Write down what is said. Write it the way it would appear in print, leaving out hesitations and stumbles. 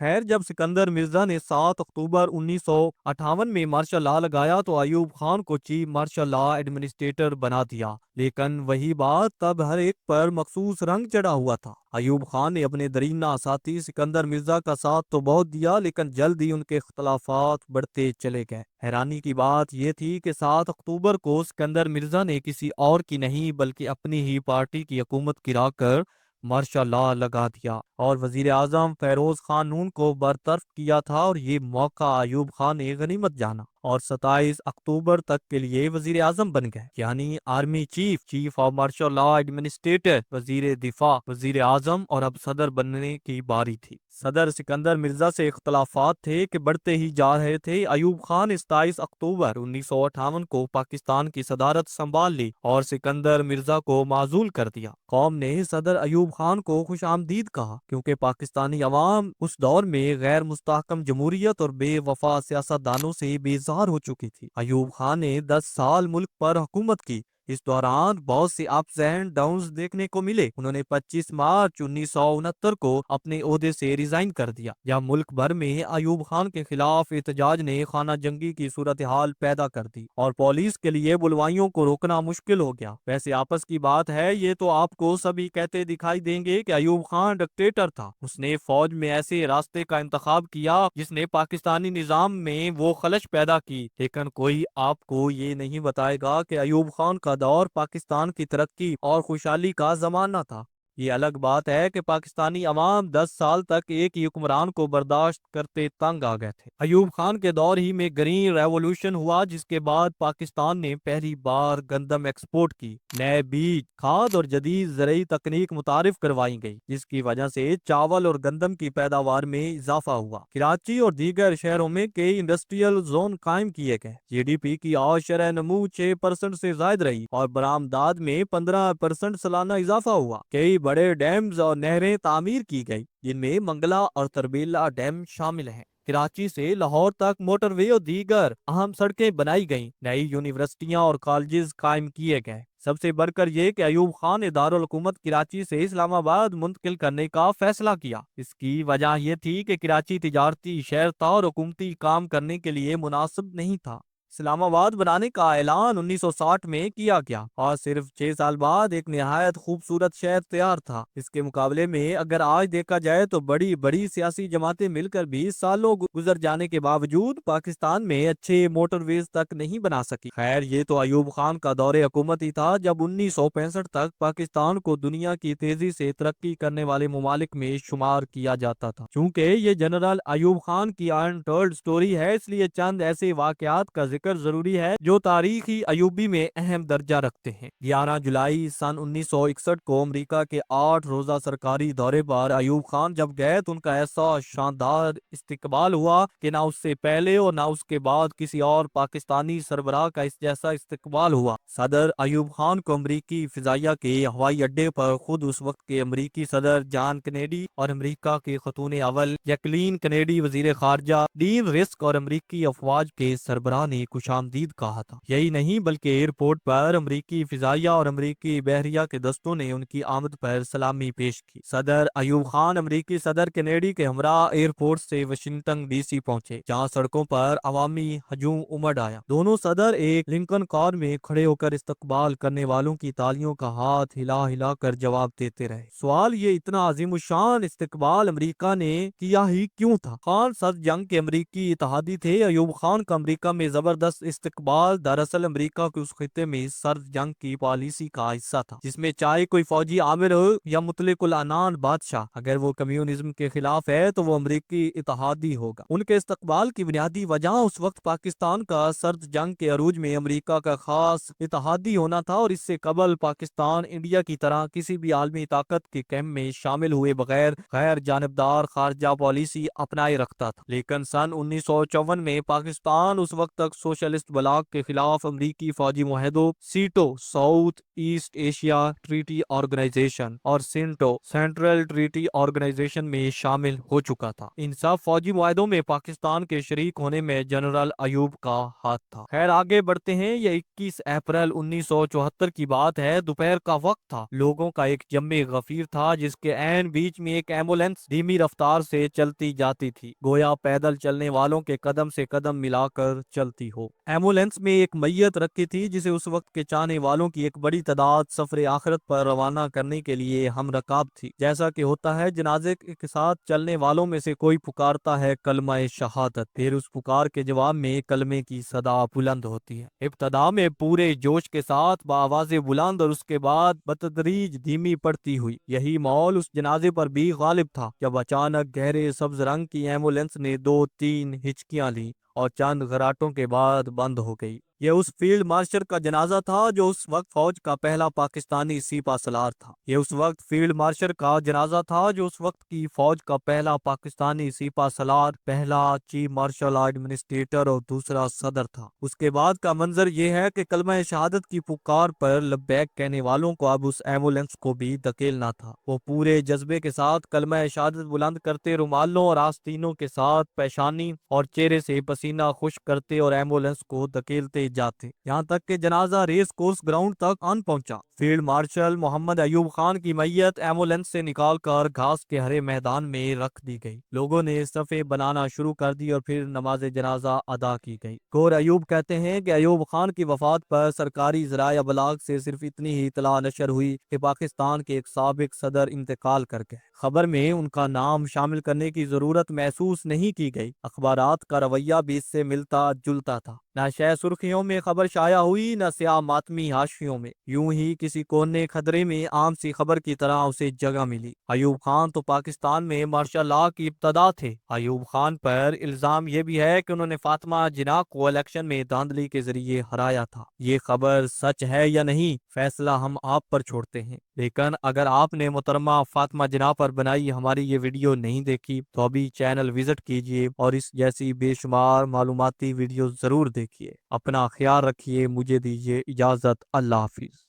خیر جب سکندر مرزا نے 7 اکتوبر 1958 میں مارشل لا لگایا تو ایوب خان کو چیف مارشل لا ایڈمنسٹریٹر بنا دیا، لیکن وہی بات تب ہر ایک پر مخصوص رنگ چڑھا ہوا تھا۔ ایوب خان نے اپنے درینہ ساتھی سکندر مرزا کا ساتھ تو بہت دیا، لیکن جلد ہی ان کے اختلافات بڑھتے چلے گئے۔ حیرانی کی بات یہ تھی کہ 7 اکتوبر کو سکندر مرزا نے کسی اور کی نہیں بلکہ اپنی ہی پارٹی کی حکومت گرا کر مارشل لا لگا دیا اور وزیر اعظم فیروز خان نون کو برطرف کیا تھا، اور یہ موقع ایوب خان نے غنیمت جانا اور 27 اکتوبر تک کے لیے وزیر اعظم بن گئے، یعنی army chief of martial law administrator, وزیر دفاع، وزیر اعظم، اور اب صدر بننے کی باری تھی۔ صدر سکندر مرزا سے اختلافات تھے کہ بڑھتے ہی جا رہے تھے۔ ایوب خان نے 27 اکتوبر 1958 کو پاکستان کی صدارت سنبھال لی اور سکندر مرزا کو معزول کر دیا۔ قوم نے صدر ایوب خان کو خوش آمدید کہا کیونکہ پاکستانی عوام اس دور میں غیر مستحکم جمہوریت اور بے وفا سیاستدانوں سے بیزار ہو چکی تھی۔ ایوب خان نے 10 سال ملک پر حکومت کی۔ اس دوران بہت سے اپس اینڈ ڈاؤنز دیکھنے کو ملے۔ انہوں نے 25 مارچ 1969 کو اپنے عہدے سے ریزائن کر دیا، جب ملک بھر میں ایوب خان کے خلاف احتجاج نے خانہ جنگی کی صورتحال پیدا کر دی اور پولیس کے لیے بلوائیوں کو روکنا مشکل ہو گیا۔ ویسے آپس کی بات ہے، یہ تو آپ کو سبھی کہتے دکھائی دیں گے کہ ایوب خان ڈکٹیٹر تھا۔ اس نے فوج میں ایسے راستے کا انتخاب کیا جس نے پاکستانی نظام میں وہ خلش پیدا کی، لیکن کوئی آپ کو یہ نہیں بتائے گا کہ ایوب خان کا دور پاکستان کی ترقی اور خوشحالی کا زمانہ تھا۔ یہ الگ بات ہے کہ پاکستانی عوام 10 سال تک ایک ہی حکمران کو برداشت کرتے تنگ آ گئے تھے۔ ایوب خان کے دور ہی میں گرین ریولوشن ہوا، جس کے بعد پاکستان نے پہلی بار گندم ایکسپورٹ کی، نئے بیج، کھاد اور جدید زرعی تکنیک متعارف کروائی گئی، جس کی وجہ سے چاول اور گندم کی پیداوار میں اضافہ ہوا۔ کراچی اور دیگر شہروں میں کئی انڈسٹریل زون قائم کیے گئے۔ جی ڈی پی کی اوسط شرح نمو 6% سے زائد رہی اور برآمدات میں 15% سالانہ اضافہ ہوا۔ کئی بڑے ڈیمز اور نہریں تعمیر کی گئی، جن میں منگلا اور تربیلا ڈیم شامل ہیں۔ کراچی سے لاہور تک موٹر وے اور دیگر اہم سڑکیں بنائی گئیں، نئی یونیورسٹیاں اور کالجز قائم کیے گئے۔ سب سے بڑھ کر یہ کہ ایوب خان نے دارالحکومت کراچی سے اسلام آباد منتقل کرنے کا فیصلہ کیا۔ اس کی وجہ یہ تھی کہ کراچی تجارتی شہر تھا اور حکومتی کام کرنے کے لیے مناسب نہیں تھا۔ اسلام آباد بنانے کا اعلان 1960 میں کیا گیا اور صرف 6 سال بعد ایک نہایت خوبصورت شہر تیار تھا۔ اس کے مقابلے میں اگر آج دیکھا جائے تو بڑی بڑی سیاسی جماعتیں مل کر 20 سالوں گزر جانے کے باوجود پاکستان میں اچھے موٹر ویز تک نہیں بنا سکی۔ خیر یہ تو ایوب خان کا دور حکومت ہی تھا جب 1965 تک پاکستان کو دنیا کی تیزی سے ترقی کرنے والے ممالک میں شمار کیا جاتا تھا۔ چونکہ یہ جنرل ایوب خان کی انٹولڈ سٹوری ہے، اس لیے چند ایسے واقعات کا ذکر ضروری ہے جو تاریخی ایوبی میں اہم درجہ رکھتے ہیں۔ 11 جولائی سن 1961 کو امریکہ کے 8 روزہ سرکاری دورے پر ایوب خان جب گئے تو ان کا ایسا شاندار استقبال ہوا کہ نہ اس سے پہلے اور نہ اس کے بعد کسی اور پاکستانی سربراہ کا اس جیسا استقبال ہوا۔ صدر ایوب خان کو امریکی فضائیہ کے ہوائی اڈے پر خود اس وقت کے امریکی صدر جان کنیڈی اور امریکہ کے خاتون اول جیکلین کنیڈی وزیر خارجہ ڈین رسک اور امریکی افواج کے سربراہ نے خوش آمدید کہا تھا۔ یہی نہیں بلکہ ایئرپورٹ پر امریکی فضائیہ اور امریکی بحریہ کے دستوں نے ان کی آمد پر سلامی پیش کی۔ صدر ایوب خان امریکی صدر کنیڈی کے ہمراہ ایئرپورٹ سے واشنگٹن ڈی سی پہنچے، جہاں سڑکوں پر عوامی ہجوم امڑ آیا۔ دونوں صدر ایک لنکن کار میں کھڑے ہو کر استقبال کرنے والوں کی تالیوں کا ہاتھ ہلا ہلا کر جواب دیتے رہے۔ سوال یہ اتنا عظیم الشان استقبال امریکہ نے کیا ہی کیوں تھا؟ خان سرد جنگ کے امریکی اتحادی تھے۔ ایوب خان کا امریکہ میں زبردست استقبال دراصل امریکہ کے اس خطے میں سرد جنگ کی پالیسی کا حصہ تھا، جس میں چاہے کوئی فوجی عامر ہو یا مطلق العنان بادشاہ، اگر وہ کمیونزم کے خلاف ہے تو وہ امریکی اتحادی ہوگا۔ ان کے استقبال کی بنیادی وجہ اس وقت پاکستان کا سرد جنگ کے عروج میں امریکہ کا خاص اتحادی ہونا تھا، اور اس سے قبل پاکستان انڈیا کی طرح کسی بھی عالمی طاقت کے کیمپ میں شامل ہوئے بغیر غیر جانبدار خارجہ پالیسی اپنائے رکھتا تھا۔ لیکن سن 1954 میں پاکستان اس وقت تک سوشلسٹ بلاک کے خلاف امریکی فوجی معاہدوں SEATO South East Asia Treaty Organization اور سینٹو سینٹرل ٹریٹی آرگنائزیشن میں شامل ہو چکا تھا۔ ان سب فوجی معاہدوں میں پاکستان کے شریک ہونے میں جنرل ایوب کا ہاتھ تھا۔ خیر آگے بڑھتے ہیں۔ یہ 21 اپریل 1974 کی بات ہے۔ دوپہر کا وقت تھا۔ لوگوں کا ایک جمع غفیر تھا جس کے عین بیچ میں ایک ایمبولینس دھیمی رفتار سے چلتی جاتی تھی، گویا پیدل چلنے والوں کے قدم سے قدم ملا کر چلتی ہو۔ ایمبولینس میں ایک میت رکھی تھی جسے اس وقت کے چاہنے والوں کی ایک بڑی تعداد سفر آخرت پر روانہ کرنے کے لیے ہم رکاب تھی۔ جیسا کہ ہوتا ہے، جنازے کے ساتھ چلنے والوں میں سے کوئی پکارتا ہے کلمہ شہادت، پھر اس پکار کے جواب میں کلمے کی صدا بلند ہوتی ہے، ابتدا میں پورے جوش کے ساتھ بآواز بلند اور اس کے بعد بتدریج دھیمی پڑتی ہوئی۔ یہی ماحول اس جنازے پر بھی غالب تھا جب اچانک گہرے سبز رنگ کی ایمبولینس نے 2-3 ہچکیاں لیں اور چند غراٹوں کے بعد بند ہو گئی۔ یہ اس فیلڈ مارشل کا جنازہ تھا جو اس وقت فوج کا پہلا پاکستانی سپہ سالار تھا۔ یہ اس وقت فیلڈ مارشل کا جنازہ تھا جو اس وقت کی فوج کا پہلا پاکستانی سپہ سالار، پہلا چیف مارشل ایڈمنسٹریٹر اور دوسرا صدر تھا۔ اس کے بعد کا منظر یہ ہے کہ کلمہ شہادت کی پکار پر لبیک کہنے والوں کو اب اس ایمبولینس کو بھی دھکیلنا تھا۔ وہ پورے جذبے کے ساتھ کلمہ شہادت بلند کرتے، رومالوں اور آستینوں کے ساتھ پیشانی اور چہرے سے پسینہ خشک کرتے اور ایمبولینس کو دھکیلتے جاتے، یہاں تک کہ جنازہ ریس کورس گراؤنڈ تک آن پہنچا۔ فیلڈ مارشل محمد ایوب خان کی میت ایمبولینس سے نکال کر گھاس کے ہرے میدان میں رکھ دی گئی۔ لوگوں نے صفیں بنانا شروع کر دی اور پھر نماز جنازہ ادا کی گئی۔ گور ایوب کہتے ہیں کہ ایوب خان کی وفات پر سرکاری ذرائع ابلاغ سے صرف اتنی ہی اطلاع نشر ہوئی کہ پاکستان کے ایک سابق صدر انتقال کر گئے۔ خبر میں ان کا نام شامل کرنے کی ضرورت محسوس نہیں کی گئی۔ اخبارات کا رویہ بھی اس سے ملتا جلتا تھا۔ نہ شہ سرخیوں میں خبر شائع ہوئی، نہ سیاہ ماتمی حاشیوں میں، یوں ہی کسی کونے خدرے میں عام سی خبر کی طرح اسے جگہ ملی۔ ایوب خان تو پاکستان میں مارشل لاء کی ابتدا تھے۔ ایوب خان پر الزام یہ بھی ہے کہ انہوں نے فاطمہ جناح کو الیکشن میں دھاندلی کے ذریعے ہرایا تھا۔ یہ خبر سچ ہے یا نہیں، فیصلہ ہم آپ پر چھوڑتے ہیں، لیکن اگر آپ نے محترمہ فاطمہ جناح پر بنائی ہماری یہ ویڈیو نہیں دیکھی تو ابھی چینل وزٹ کیجئے اور اس جیسی بے شمار معلوماتی ویڈیو ضرور دیکھیے۔ اپنا خیال رکھیے، مجھے دیجیے اجازت، اللہ حافظ۔